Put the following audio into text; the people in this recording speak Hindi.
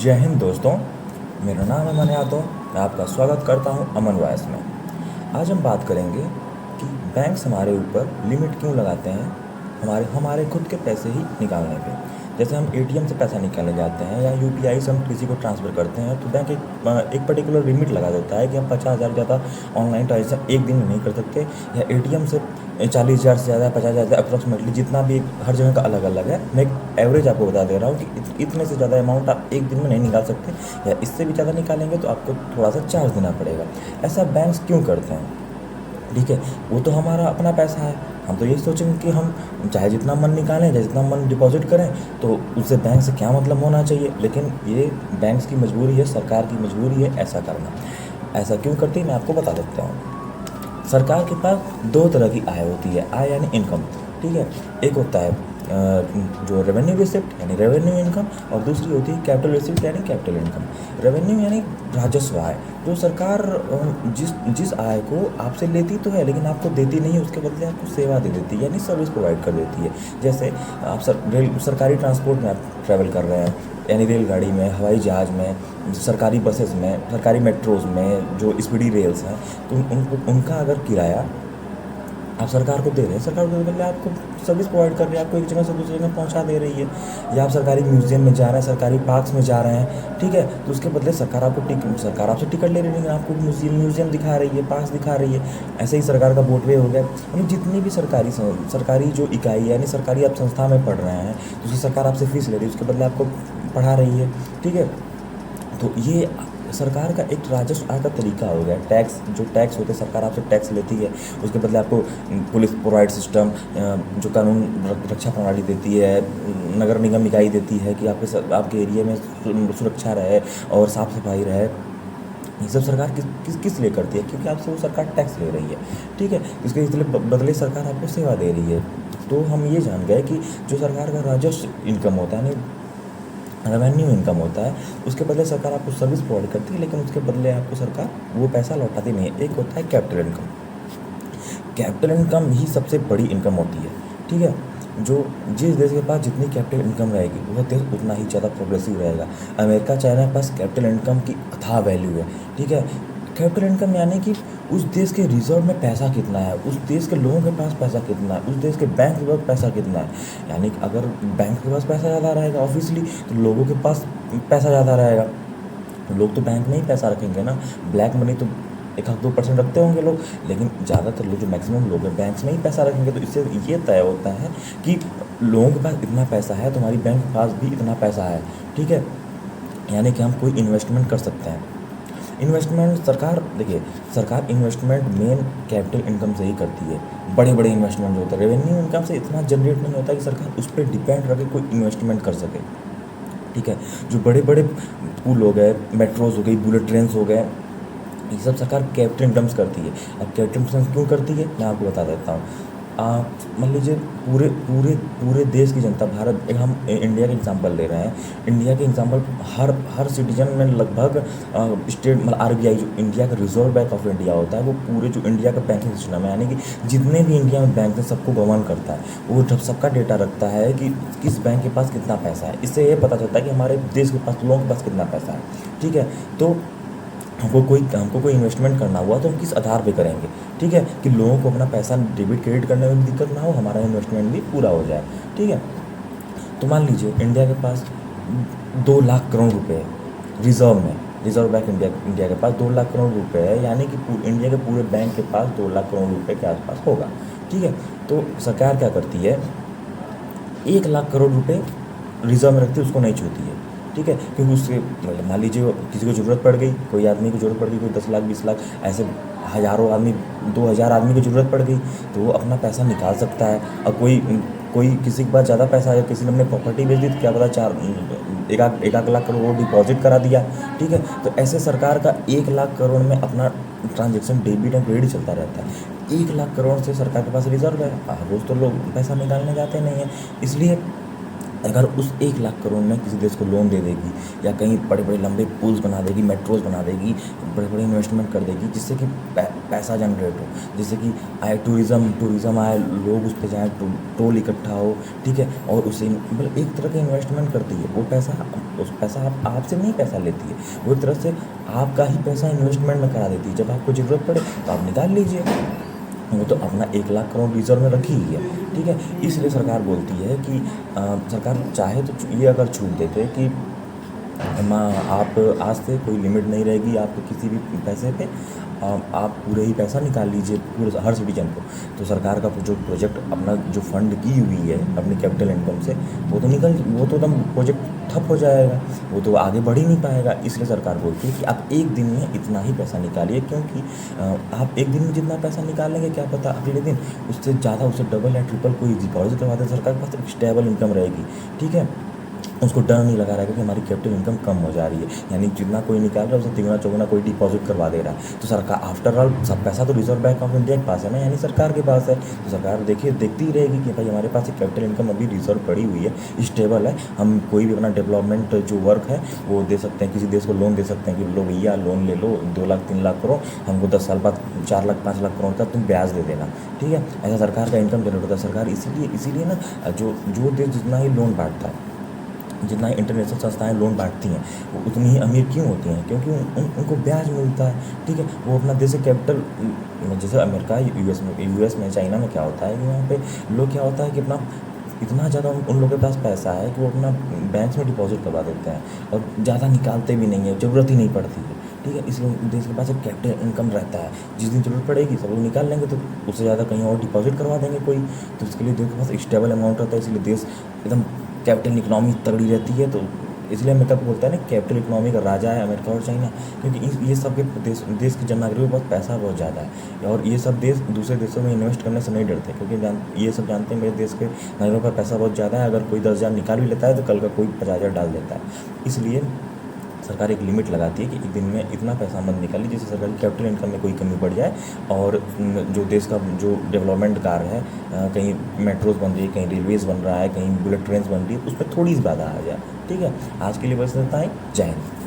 जय हिंद दोस्तों। मेरा नाम है अमन यादव। मैं आपका स्वागत करता हूं अमन वॉइस में। आज हम बात करेंगे कि बैंक्स हमारे ऊपर लिमिट क्यों लगाते हैं हमारे हमारे खुद के पैसे ही निकालने पे। जैसे हम एटीएम से पैसा निकालने जाते हैं या यूपीआई से हम किसी को ट्रांसफ़र करते हैं तो बैंक एक पर्टिकुलर लिमिट लगा देता है कि हम 50,000 ज़्यादा ऑनलाइन ट्रांजेक्शन एक दिन में नहीं कर सकते, या एटीएम से 40,000 से ज़्यादा 50,000 से अप्रॉक्सीमेटली जितना भी हर जगह का अलग अलग है। मैं एक एवरेज आपको बता दे रहा हूँ कि इतने से ज़्यादा अमाउंट आप एक दिन में नहीं निकाल सकते, या इससे भी ज़्यादा निकालेंगे तो आपको थोड़ा सा चार्ज देना पड़ेगा। ऐसा बैंक्स क्यों करते हैं? ठीक है, वो तो हमारा अपना पैसा है। हम तो यही सोचेंगे कि हम चाहे जितना मन निकालें, चाहे जितना मन डिपॉजिट करें, तो उससे बैंक से क्या मतलब होना चाहिए। लेकिन ये बैंक्स की मजबूरी है, सरकार की मजबूरी है ऐसा करना। ऐसा क्यों करती है मैं आपको बता देता हूँ। सरकार के पास दो तरह की आय होती है, आय यानी इनकम। ठीक है, एक होता है जो रेवेन्यू रिसिप्ट यानी रेवेन्यू इनकम, और दूसरी होती है कैपिटल रिसिप्ट यानी कैपिटल इनकम। रेवेन्यू यानी राजस्व आय, जो सरकार जिस जिस आय को आपसे लेती तो है लेकिन आपको देती नहीं, उसके बदले आपको सेवा दे देती है यानी सर्विस प्रोवाइड कर देती है। जैसे आप सरकारी ट्रांसपोर्ट में आप ट्रैवल कर रहे हैं, यानी रेलगाड़ी में, हवाई जहाज़ में, सरकारी बसेस में, सरकारी मेट्रोज़ में जो स्पीडी रेल्स हैं, तो उनका अगर किराया आप सरकार को दे रहे हैं, सरकार को बदले आपको सर्विस प्रोवाइड कर रही है, आपको एक जगह से दूसरी जगह पहुंचा दे रही है। या आप सरकारी म्यूज़ियम में जा रहे हैं, सरकारी पार्क्स में जा रहे हैं, ठीक है, तो उसके बदले सरकार आपसे टिकट ले रही है, लेकिन आपको म्यूज़ियम दिखा रही है, पार्क्स दिखा रही है। ऐसे ही सरकार का बोटवे हो गया। यानी जितनी भी सरकारी जो इकाई है, यानी सरकारी आप संस्था में पढ़ रहे हैं तो उसकी सरकार आपसे फीस ले रही है, उसके बदले आपको पढ़ा रही है। ठीक है, तो ये सरकार का एक राजस्व आय का तरीका हो गया। टैक्स होते हैं, सरकार आपसे टैक्स लेती है, उसके बदले आपको पुलिस प्रोवाइड सिस्टम, जो कानून रक्षा प्रणाली देती है, नगर निगम इकाई देती है कि आपके एरिया में सुरक्षा रहे और साफ़ सफाई रहे। ये सब सरकार किस लिए करती है? क्योंकि आपसे वो सरकार टैक्स ले रही है। ठीक है, इसके बदले सरकार आपको सेवा दे रही है। तो हम ये जान गए कि जो सरकार का राजस्व इनकम होता है, रेवेन्यू इनकम होता है, उसके बदले सरकार आपको सर्विस प्रोवाइड करती है, लेकिन उसके बदले आपको सरकार वो पैसा लौटाती नहीं है। एक होता है कैपिटल इनकम। कैपिटल इनकम ही सबसे बड़ी इनकम होती है। ठीक है, जो जिस देश के पास जितनी कैपिटल इनकम रहेगी वह देश उतना ही ज़्यादा प्रोग्रेसिव रहेगा। अमेरिका, चाइना के पास कैपिटल इनकम की अथाह वैल्यू है। ठीक है, कैपिटल इनकम यानी कि उस देश के रिजर्व में पैसा कितना है, उस देश के लोगों के पास पैसा कितना है, उस देश के बैंक के पास पैसा कितना है। यानी कि अगर बैंक के पास पैसा ज़्यादा रहेगा ऑब्वियसली, तो लोगों के पास पैसा ज़्यादा रहेगा। लोग तो बैंक में ही पैसा रखेंगे ना। ब्लैक मनी तो 1-2% रखते होंगे लोग, लेकिन ज़्यादातर लोग, जो मैक्सिमम लोग हैं, बैंक्स में ही पैसा रखेंगे। तो इससे ये तय होता है कि लोगों के पास इतना पैसा है, तो हमारी बैंक के पास भी इतना पैसा है। ठीक है, यानी कि हम कोई इन्वेस्टमेंट कर सकते हैं। इन्वेस्टमेंट सरकार इन्वेस्टमेंट मेन कैपिटल इनकम से ही करती है। बड़े बड़े इन्वेस्टमेंट जो होते हैं रेवेन्यू इनकम से इतना जनरेट नहीं होता कि सरकार उस पर डिपेंड रह के कोई इन्वेस्टमेंट कर सके। ठीक है, जो बड़े बड़े पुल हो गए, मेट्रोज हो गई, बुलेट ट्रेन्स हो गए, ये सब सरकार कैपिटल इनकम्स करती है। अब कैपिटल इनकम्स क्यों करती है मैं आपको बता देता हूँ। मान लीजिए पूरे पूरे पूरे देश की जनता, भारत, एक हम इंडिया का एग्जांपल ले रहे हैं। इंडिया के एग्जांपल हर सिटीजन में लगभग स्टेट, मतलब आरबीआई जो इंडिया का रिजर्व बैंक ऑफ इंडिया होता है, वो पूरे जो इंडिया का बैंकिंग सिस्टम है, यानी कि जितने भी इंडिया में बैंक हैं सबको गवर्न करता है। वो जब सबका डेटा रखता है कि किस बैंक के पास कितना पैसा है, इससे ये पता चलता है कि हमारे देश के पास, लोगों के पास कितना पैसा है। ठीक है, तो हमको कोई इन्वेस्टमेंट करना हुआ तो हम किस आधार पे करेंगे? ठीक है, कि लोगों को अपना पैसा डेबिट क्रेडिट करने में भी दिक्कत ना हो, हमारा इन्वेस्टमेंट भी पूरा हो जाए। ठीक है, तो मान लीजिए इंडिया के पास 2 लाख करोड़ रुपए है रिजर्व में। रिजर्व बैंक इंडिया के पास 2 लाख करोड़ रुपए है, यानी कि इंडिया के पूरे बैंक के पास 2 लाख करोड़ रुपए के आसपास होगा। ठीक है, तो सरकार क्या करती है, 1 लाख करोड़ रुपए रिजर्व में रखती है, उसको नहीं छूती है। ठीक है, क्योंकि उससे मान लीजिए किसी को ज़रूरत पड़ गई, कोई आदमी को ज़रूरत पड़ गई, कोई 10 लाख 20 लाख, ऐसे हज़ारों आदमी, 2000 आदमी को ज़रूरत पड़ गई, तो वो अपना पैसा निकाल सकता है। और कोई किसी के पास ज़्यादा पैसा है, किसी ने अपनी प्रॉपर्टी बेच दी, तो क्या पता 1 लाख करोड़ डिपॉजिट करा दिया। ठीक है, तो ऐसे सरकार का 1 लाख करोड़ में अपना ट्रांजेक्शन डेबिट एंड क्रेडिट चलता रहता है। 1 लाख करोड़ से सरकार के पास रिजर्व है, रोज़ तो लोग पैसा निकालने जाते नहीं हैं। इसलिए अगर उस 1 लाख करोड़ में किसी देश को लोन दे देगी, या कहीं बड़े बड़े लंबे पुल्स बना देगी, मेट्रोज़ बना देगी, बड़े बड़े इन्वेस्टमेंट कर देगी, जिससे कि पैसा जनरेट हो, जिससे कि आए टूरिज़्म आए, लोग उस पर जाएँ, टोल इकट्ठा हो। ठीक है, और उसे मतलब एक तरह की इन्वेस्टमेंट करती है। वो पैसा पैसा आपसे नहीं पैसा लेती है, वो एक तरह से आपका ही पैसा इन्वेस्टमेंट में करा देती है। जब आपको ज़रूरत पड़े तो आप निकाल लीजिए। वो तो अपना 1 लाख करोड़ रिजर्व में रखी ही है, ठीक है। इसलिए सरकार बोलती है कि सरकार चाहे तो ये अगर छूट देते कि आप आज से कोई लिमिट नहीं रहेगी आपके किसी भी पैसे पे, आप पूरे ही पैसा निकाल लीजिए पूरे हर सिटीजन को, तो सरकार का जो प्रोजेक्ट अपना जो फंड की हुई है अपनी कैपिटल इनकम से, वो तो एकदम प्रोजेक्ट ठप हो जाएगा, वो तो आगे बढ़ ही नहीं पाएगा। इसलिए सरकार बोलती है कि आप एक दिन में इतना ही पैसा निकालिए, क्योंकि आप एक दिन में जितना पैसा निकालेंगे क्या पता अगले दिन उससे ज़्यादा, उससे डबल या ट्रिपल कोई डिपॉजिट करवा दे। सरकार के पास एक स्टेबल इनकम रहेगी, ठीक है। उसको डर नहीं लगा रहेगा कि हमारी कैपिटल इनकम कम हो जा रही है, यानी जितना कोई निकाल रहा है उससे तिगुना चौगुना कोई डिपॉजिट करवा दे रहा है। तो सरकार आफ्टर ऑल सब पैसा तो रिजर्व बैंक ऑफ इंडिया के पास है ना, यानी सरकार के पास है। तो सरकार देखती ही रहेगी कि भाई हमारे पास एक कैपिटल इनकम अभी रिजर्व पड़ी हुई है, स्टेबल है, हम कोई भी अपना डेवलपमेंट जो वर्क है वो दे सकते हैं, किसी देश को लोन दे सकते हैं कि लो भैया लोन ले लो 2 लाख 3 लाख करो, हमको 10 साल बाद 4 लाख 5 लाख करोड़ का तुम ब्याज दे देना, ठीक है। ऐसा सरकार का इनकम जनरेट होता है। सरकार इसीलिए ना जो देश जितना ही लोन बांटता है, जितना ही इंटरनेशनल संस्थाएं लोन बांटती हैं, वो उतनी ही अमीर क्यों होती हैं? क्योंकि उनको ब्याज मिलता है, ठीक है। वो अपना देश से कैपिटल, जैसे अमेरिका यूएस में चाइना में क्या होता है कि वहाँ पे लोग क्या होता है कि अपना इतना ज़्यादा उन लोगों के पास पैसा है कि वो अपना बैंक में डिपॉजिट करवा देते हैं और ज़्यादा निकालते भी नहीं है, ज़रूरत ही नहीं पड़ती है, ठीक है। इसलिए देश के पास एक कैपिटल इनकम रहता है, जिस दिन ज़रूरत पड़ेगी सब लोग निकाल लेंगे, तो उससे ज़्यादा कहीं और डिपॉजिट करवा देंगे कोई, तो उसके लिए देश के पास स्टेबल अमाउंट रहता है। इसलिए देश एकदम कैपिटल इकोनॉमी तगड़ी रहती है। तो इसलिए अमेरिका को बोलता है ना कैपिटल इकोनॉमी का राजा है अमेरिका और चाइना, क्योंकि ये सब के देश के जन नागरिकों के पास पैसा बहुत ज़्यादा है, और ये सब देश दूसरे देशों में इन्वेस्ट करने से नहीं डरते, क्योंकि ये सब जानते हैं मेरे देश के नागरिकों का पैसा बहुत ज़्यादा है, अगर कोई 10,000 निकाल भी लेता है तो कल का कोई 50,000 डाल देता है। इसलिए सरकार एक लिमिट लगाती है कि एक दिन में इतना पैसा मत निकालिए जिससे सरकारी कैपिटल इनकम में कोई कमी पड़ जाए, और जो देश का जो डेवलपमेंट कार्य है, कहीं मेट्रोज बन रही है, कहीं रेलवेज़ बन रहा है, कहीं बुलेट ट्रेन बन रही है, उसमें थोड़ी सी बाधा आ जाए, ठीक है। आज के लिए बस इतना ही। जय हिंद।